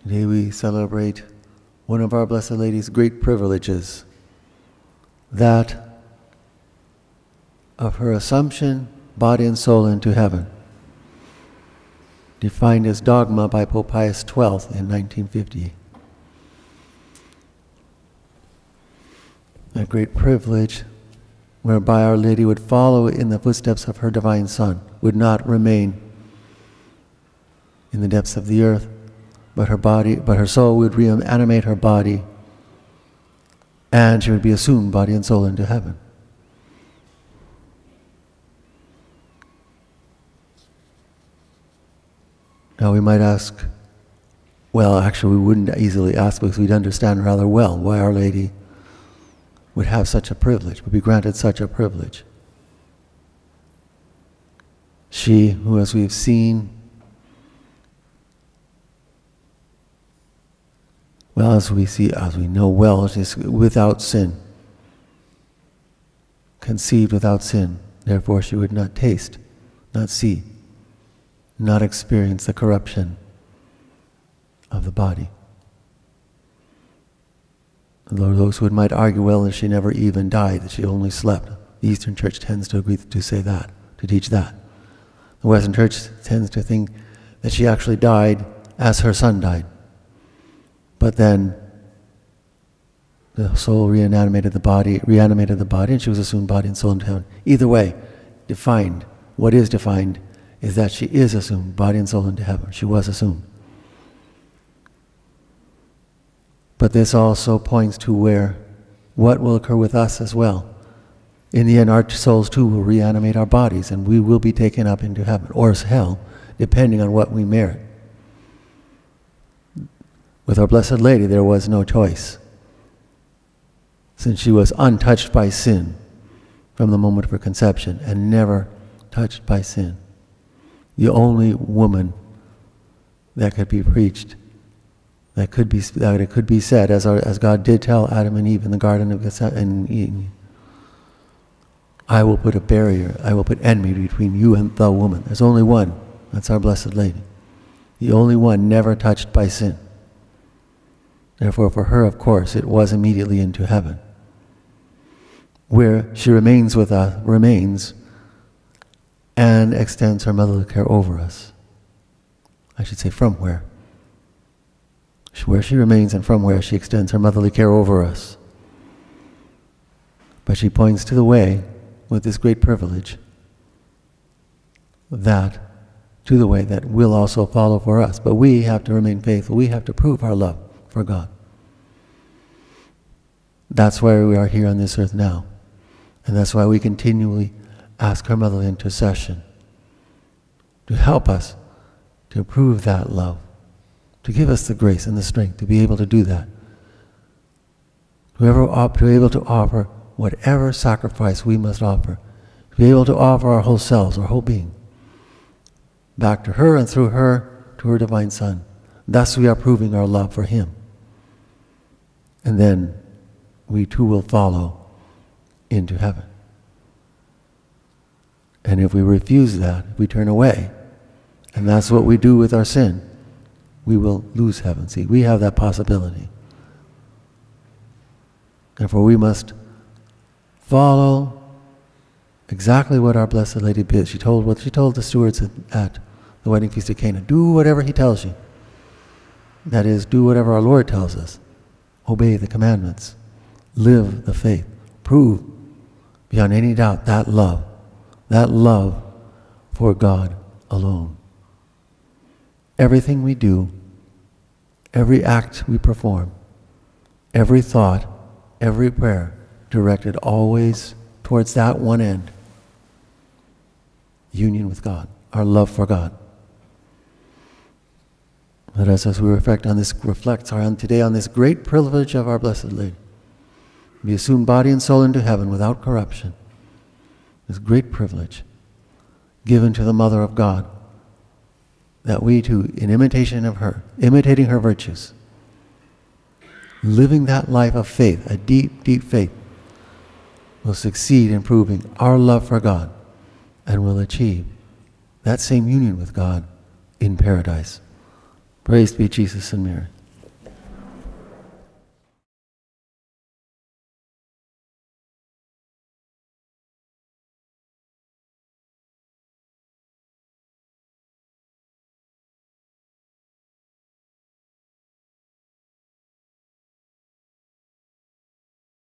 Today we celebrate one of our Blessed Lady's great privileges, that of her assumption, body and soul, into heaven, defined as dogma by Pope Pius XII in 1950. A great privilege whereby Our Lady would follow in the footsteps of her divine Son, would not remain in the depths of the earth, but her soul would reanimate her body, and she would be assumed body and soul into heaven. Now we might ask, well, actually we wouldn't easily ask, because we'd understand rather well why Our Lady would have such a privilege, would be granted such a privilege. She who, as we've seen, well, as we know well, is without sin, conceived without sin. Therefore she would not taste, not see, not experience the corruption of the body. Although those who might argue, well, that she never even died, that she only slept. The Eastern Church tends to agree to say that, to teach that. The Western Church tends to think that she actually died as her Son died. But then the soul reanimated the body, and she was assumed body and soul into heaven. Either way, defined, what is defined is that she is assumed body and soul into heaven. She was assumed. But this also points to what will occur with us as well. In the end, our souls too will reanimate our bodies, and we will be taken up into heaven, or hell, depending on what we merit. With our Blessed Lady, there was no choice, since she was untouched by sin from the moment of her conception, and never touched by sin. The only woman that could be preached, that it could be said, as God did tell Adam and Eve in the Garden of Eden, I will put a barrier, I will put enmity between you and the woman. There's only one, that's our Blessed Lady. The only one never touched by sin. Therefore, for her, of course, it was immediately into heaven, where she remains with us, and extends her motherly care over us. I should say from where. Where she remains and from where she extends her motherly care over us. But she points to the way, with this great privilege, to the way that will also follow for us. But we have to remain faithful. We have to prove our love for God. That's why we are here on this earth now. And that's why we continually ask her motherly intercession to help us to prove that love, to give us the grace and the strength to be able to do that, to be able to offer whatever sacrifice we must offer, to be able to offer our whole selves, our whole being, back to her and through her to her divine Son. Thus we are proving our love for Him. And then we too will follow into heaven. And if we refuse that, if we turn away, and that's what we do with our sin, we will lose heaven. See, we have that possibility. Therefore, we must follow exactly what our Blessed Lady did. She told the stewards at the wedding feast of Cana, do whatever He tells you. That is, do whatever our Lord tells us. Obey the commandments. Live the faith. Prove beyond any doubt that love for God alone. Everything we do, every act we perform, every thought, every prayer, directed always towards that one end: union with God, our love for God. Let us, as we reflect on this great privilege of our Blessed Lady, be assumed body and soul into heaven without corruption. This great privilege given to the Mother of God, that we too, in imitation of her, imitating her virtues, living that life of faith, a deep, deep faith, will succeed in proving our love for God, and will achieve that same union with God in paradise. Praise be Jesus and Mary.